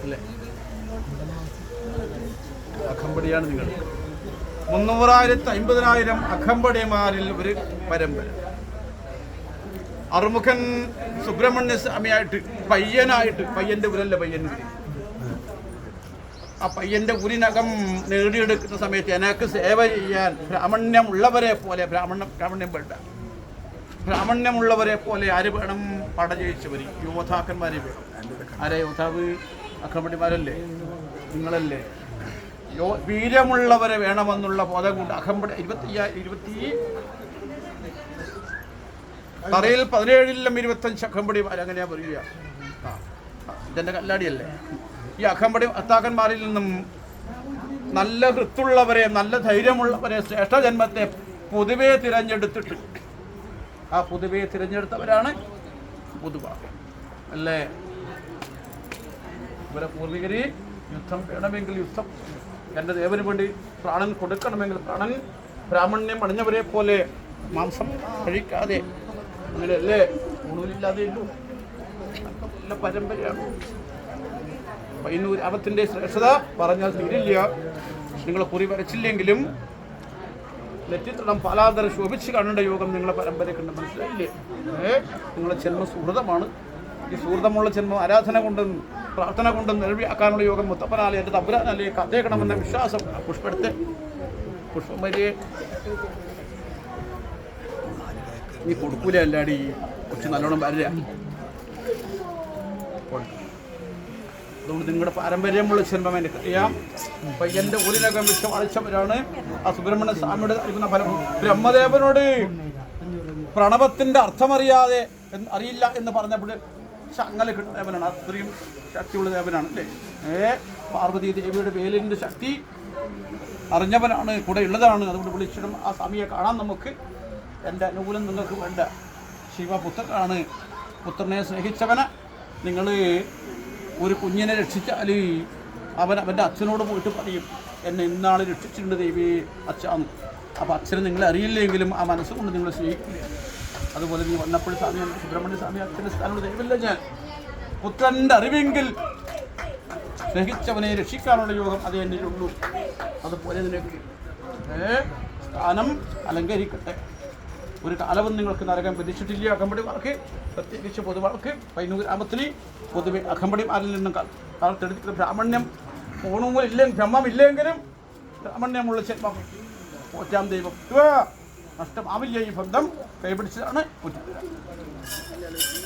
അല്ലേ? അഖമ്പടിയാണ് നിങ്ങൾ. 300,000-50,000 അഖമ്പടിമാരിൽ ഒരു പരമ്പര. അറുമുഖൻ സുബ്രഹ്മണ്യ സ്വാമിയായിട്ട് പയ്യന്റെ ഉരല്ല പയ്യന്റെ ഉരി, ആ പയ്യന്റെ ഉരിനകം നേടിയെടുക്കുന്ന സമയത്ത് എനക്ക് സേവ ചെയ്യാൻ ബ്രാഹ്മണ്യമുള്ളവരെ പോലെ ബ്രാഹ്മണ്യം വേണ്ട, ബ്രാഹ്മണ്യമുള്ളവരെ പോലെ ആര് വേണം? പട ജയിച്ചവർ യോദ്ധാക്കന്മാരെ വേണം. ആരെ യോദ്ധാവ്? അഖമ്പടിമാരല്ലേ, നിങ്ങളല്ലേ? വീര്യമുള്ളവരെ വേണമെന്നുള്ള ബോധം കൊണ്ട് അഖമ്പടി 20 തറയിൽ 17-ലും 25 അഖമ്പടിമാർ, അങ്ങനെയാ പറയുക. ഇതെന്റെ കല്ലാടിയല്ലേ? ഈ അഖമ്പടി അത്താക്കന്മാരിൽ നിന്നും നല്ല വൃത്തുള്ളവരെ, നല്ല ധൈര്യമുള്ളവരെ, ശ്രേഷ്ഠജന്മത്തെ പൊതുവെ തിരഞ്ഞെടുത്തിട്ട് ആ പൊതുവെ തിരഞ്ഞെടുത്തവരാണ് പൊതുവാക്യം അല്ലേ? ഇവരെ പൂർവികര് യുദ്ധം വേണമെങ്കിൽ യുദ്ധം, എൻ്റെ ദേവന് വേണ്ടി പ്രാണൻ കൊടുക്കണമെങ്കിൽ പ്രാണൻ, ബ്രാഹ്മണ്യം അണിഞ്ഞവരെ പോലെ മാംസം കഴിക്കാതെ, അങ്ങനെയല്ലേ? ഊണില്ലാതെ ഉള്ളൂ. നല്ല പരമ്പരയാണ്. പയ്യന്നൂരാപത്തിൻ്റെ ശ്രേഷ്ഠത പറഞ്ഞാൽ തീരില്ല. നിങ്ങൾ കുറി വരച്ചില്ലെങ്കിലും നെറ്റിത്തടം പാലാന്തരം ശോഭിച്ച് കാണേണ്ട യോഗം നിങ്ങളെ പരമ്പരയ്ക്കുണ്ട്. മനസ്സിലായില്ലേ? നിങ്ങളുടെ ജന്മ സുഹൃതമാണ്. ഈ സുഹൃതമുള്ള ജന്മം ആരാധന കൊണ്ടും പ്രാർത്ഥന കൊണ്ടും നിലവിയാക്കാനുള്ള യോഗം മുത്തപ്പനാലെ എൻ്റെ തമ്പുരാനാലെ കഥേക്കണമെന്ന വിശ്വാസം. പുഷ്പെടുത്ത് പുഷ്പം വരെ നീ കൊടുക്കൂല അല്ലാടി, കുറച്ച് നല്ലോണം വരില്ല. അതുകൊണ്ട് നിങ്ങളുടെ പാരമ്പര്യമുള്ള ജന്മം എനിക്കറിയാം. പയ്യന്റെ ഊരിനകം വിഷം അഴിച്ചവരാണ് ആ സുബ്രഹ്മണ്യ സ്വാമിയുടെ അറിയുന്ന ഫലം. ബ്രഹ്മദേവനോട് പ്രണവത്തിന്റെ അർത്ഥമറിയാതെ അറിയില്ല എന്ന് പറഞ്ഞപ്പോൾ ചങ്ങല കിട്ടുന്ന ദേവനാണ്. അത്രയും ശക്തിയുള്ള ദേവനാണ് അല്ലേ? പാർവതി ദേവിയുടെ വേലിൻ്റെ ശക്തി അറിഞ്ഞവനാണ്, കൂടെ ഉള്ളതാണ്. അതുകൊണ്ട് വിളിച്ചിടും ആ സ്വാമിയെ കാണാൻ നമുക്ക്. എൻ്റെ അനുകൂലം നിങ്ങൾക്ക് വേണ്ട. ശിവപുത്രനാണ്. പുത്രനെ സ്നേഹിച്ചവന് നിങ്ങൾ ഒരു കുഞ്ഞിനെ രക്ഷിച്ചാൽ അവൻ്റെ അച്ഛനോട് പോയിട്ട് പറയും, എന്നെ ഇന്നാൾ രക്ഷിച്ചിട്ടുണ്ട് ദേവി അച്ഛാന്ന്. അപ്പോൾ അച്ഛനെ നിങ്ങളെ അറിയില്ലെങ്കിലും ആ മനസ്സുകൊണ്ട് നിങ്ങൾ സ്നേഹിക്കില്ല. അതുപോലെ നീ വന്നപ്പോൾ സ്വാമി, സുബ്രഹ്മണ്യ സ്വാമി അച്ഛൻ്റെ സ്ഥാനോട് ദൈവമില്ല. ഞാൻ പുത്രൻ്റെ അറിവെങ്കിൽ സ്നേഹിച്ചവനെ രക്ഷിക്കാനുള്ള യോഗം അത് എന്നിലുള്ളൂ. അതുപോലെ നിനക്ക് സ്ഥാനം അലങ്കരിക്കട്ടെ. ഒരു കാലവും നിങ്ങൾക്ക് നരകം വിധിച്ചിട്ടില്ല. അഖമ്പടിമാർക്ക്, പ്രത്യേകിച്ച് പൊതുവാൾക്ക് പയ്യന്നൂർ ഗ്രാമത്തിൽ പൊതുവെ അഖമ്പടിമാരിൽ നിന്നും കാലത്തെടുത്തിട്ട് ബ്രാഹ്മണ്യം ഊണുമില്ലെങ്കിൽ ബ്രഹ്മമില്ലെങ്കിലും ബ്രാഹ്മണ്യമുള്ള ജന്മം പോറ്റാം ദൈവം. നഷ്ടമാവില്ല. ഈ ബന്ധം കൈപിടിച്ചതാണ്.